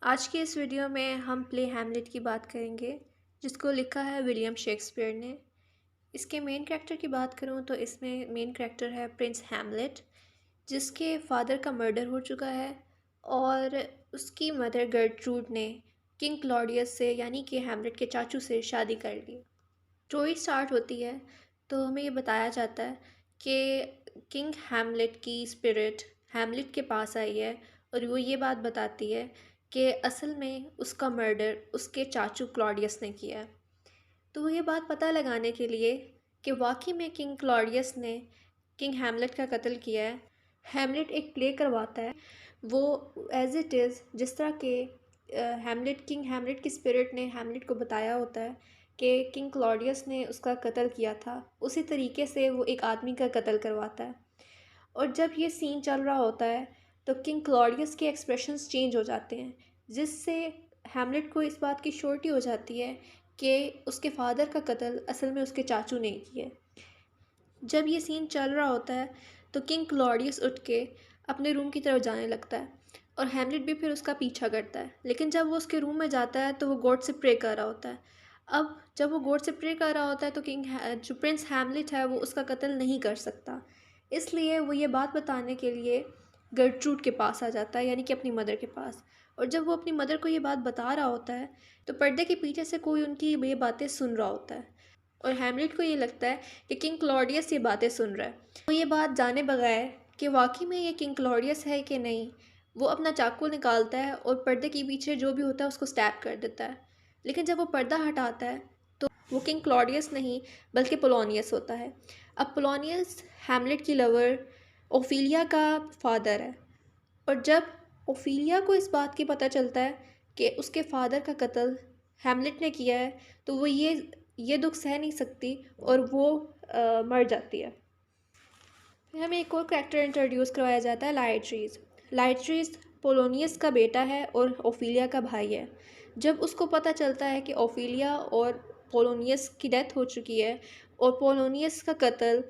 आज की इस वीडियो में हम प्ले हैमलेट की बात करेंगे, जिसको लिखा है विलियम शेक्सपियर ने। इसके मेन कैरेक्टर की बात करूँ तो इसमें मेन कैरेक्टर है प्रिंस हैमलेट, जिसके फादर का मर्डर हो चुका है और उसकी मदर गर्ट्रूड ने किंग क्लॉडियस से यानी कि हैमलेट के चाचू से शादी कर ली। स्टोरी स्टार्ट होती है तो हमें ये बताया जाता है कि किंग हैमलेट की स्पिरिट हैमलेट के पास आई है और वो ये बात बताती है कि असल में उसका मर्डर उसके चाचू क्लॉडियस ने किया है। तो वो ये बात पता लगाने के लिए कि वाकई में किंग क्लॉडियस ने किंग हैमलेट का कत्ल किया है, हैमलेट एक प्ले करवाता है। वो एज इट इज़ जिस तरह के किंग हैमलेट की स्पिरिट ने हैमलेट को बताया होता है कि किंग क्लॉडियस ने उसका कत्ल किया था, उसी तरीके से वो एक आदमी का कत्ल करवाता है। और जब ये सीन चल रहा होता है तो किंग क्लॉडियस के एक्सप्रेशंस चेंज हो जाते हैं, जिससे हैमलेट को इस बात की श्योरिटी हो जाती है कि उसके फादर का कत्ल असल में उसके चाचू ने किया है। जब ये सीन चल रहा होता है तो किंग क्लॉडियस उठ के अपने रूम की तरफ जाने लगता है और हैमलेट भी फिर उसका पीछा करता है। लेकिन जब वो उसके रूम में जाता है तो वो गॉड से प्रे कर रहा होता है। अब जब वो गॉड से प्रे कर रहा होता है तो जो प्रिंस हैमलेट है वो उसका कत्ल नहीं कर सकता, इसलिए वो ये बात बताने के लिए गर्ट्रूड के पास आ जाता है, यानी कि अपनी मदर के पास। और जब वो अपनी मदर को ये बात बता रहा होता है तो पर्दे के पीछे से कोई उनकी ये बातें सुन रहा होता है और हैमलेट को ये लगता है कि किंग क्लॉडियस ये बातें सुन रहा है। वो ये बात जाने बगैर कि वाकई में ये किंग क्लॉडियस है कि नहीं, वो अपना चाकू निकालता है और पर्दे के पीछे जो भी होता है उसको स्टैब कर देता है। लेकिन जब वो पर्दा हटाता है तो वो किंग क्लॉडियस नहीं बल्कि पोलोनियस होता है। अब पोलोनियस हैमलेट की लवर ओफिलिया का फादर है और जब ओफिलिया को इस बात की पता चलता है कि उसके फादर का कत्ल हैमलेट ने किया है तो वो ये दुख सह नहीं सकती और वो मर जाती है। फिर हमें एक और कैरेक्टर इंट्रोड्यूस करवाया जाता है, लाइट्रीज। लाइट्रीज पोलोनियस का बेटा है और ओफिलिया का भाई है। जब उसको पता चलता है कि ओफिलिया और पोलोनियस की डेथ हो चुकी है और पोलोनियस का कत्ल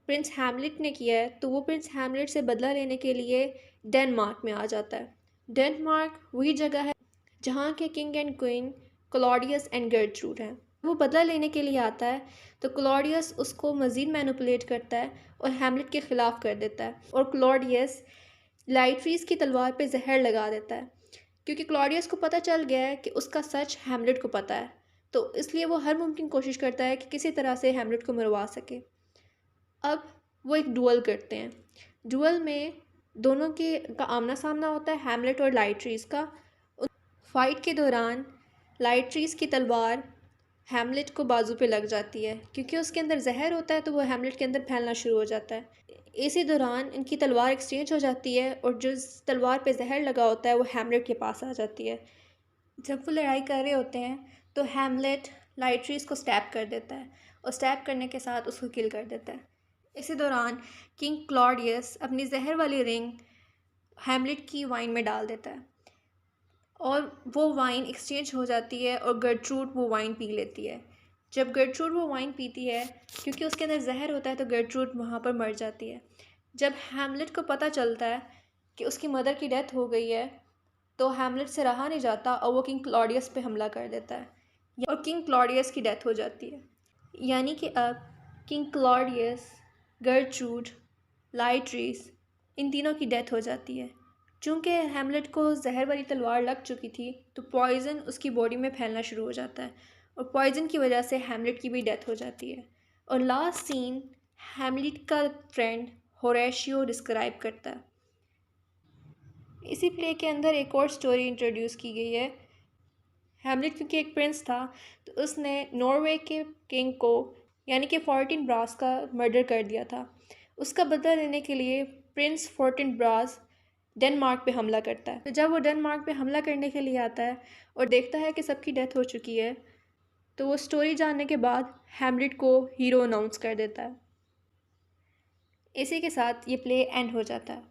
प्रिंस हैमलेट ने किया है तो वो प्रिंस हैमलेट से बदला लेने के लिए डेनमार्क में आ जाता है। डेनमार्क वही जगह है जहाँ के king and queen Claudius and Gertrude हैं। वो बदला लेने के लिए आता है तो क्लॉडियस उसको मज़ीद मैनिपुलेट करता है और हैमलेट के ख़िलाफ़ कर देता है और क्लॉडियस लाइट्रीज की तलवार पे जहर लगा देता है, क्योंकि क्लॉडियस को पता चल गया है कि उसका सच हैमलेट को पता है। तो इसलिए वो हर मुमकिन कोशिश करता है कि किसी तरह से हैमलेट को मरवा सके। अब वो एक डुअल करते हैं। डुअल में दोनों के का आमना सामना होता है, हैमलेट और लाइट्रीज का। फाइट के दौरान लाइट्रीज की तलवार हैमलेट को बाजू पे लग जाती है, क्योंकि उसके अंदर जहर होता है तो वो हैमलेट के अंदर फैलना शुरू हो जाता है। इसी दौरान इनकी तलवार एक्सचेंज हो जाती है और जो तलवार पे जहर लगा होता है वो हैमलेट के पास आ जाती है। जब वो लड़ाई कर रहे होते हैं तो हैमलेट लाइट्रीज को स्टैब कर देता है और स्टैब करने के साथ उसको किल कर देता है। इसी दौरान किंग क्लॉडियस अपनी जहर वाली रिंग हैमलेट की वाइन में डाल देता है और वो वाइन एक्सचेंज हो जाती है और गर्ट्रूड वो वाइन पी लेती है। जब गर्ट्रूड वो वाइन पीती है, क्योंकि उसके अंदर जहर होता है, तो गर्ट्रूड वहाँ पर मर जाती है। जब हैमलेट को पता चलता है कि उसकी मदर की डेथ हो गई है तो हैमलेट से रहा नहीं जाता और वो किंग क्लॉडियस पे हमला कर देता है और किंग क्लॉडियस की डेथ हो जाती है। यानी कि अब किंग क्लॉडियस, गर्ट्रूड, लाइट्रीज, इन तीनों की डेथ हो जाती है। चूँकि हैमलेट को जहर वाली तलवार लग चुकी थी तो पॉइज़न उसकी बॉडी में फैलना शुरू हो जाता है और पॉइज़न की वजह से हैमलेट की भी डेथ हो जाती है। और लास्ट सीन हैमलेट का फ्रेंड होरेशियो डिस्क्राइब करता है। इसी प्ले के अंदर एक और स्टोरी इंट्रोड्यूस की गई है। हैमलेट क्योंकि एक प्रिंस था तो उसने नॉर्वे के किंग को यानी कि फोर्टिन ब्रास का मर्डर कर दिया था। उसका बदला लेने के लिए प्रिंस फोर्टिन ब्रास डेनमार्क पे हमला करता है। तो जब वो डेनमार्क पे हमला करने के लिए आता है और देखता है कि सबकी डेथ हो चुकी है तो वो स्टोरी जानने के बाद हैमलेट को हीरो अनाउंस कर देता है। इसी के साथ ये प्ले एंड हो जाता है।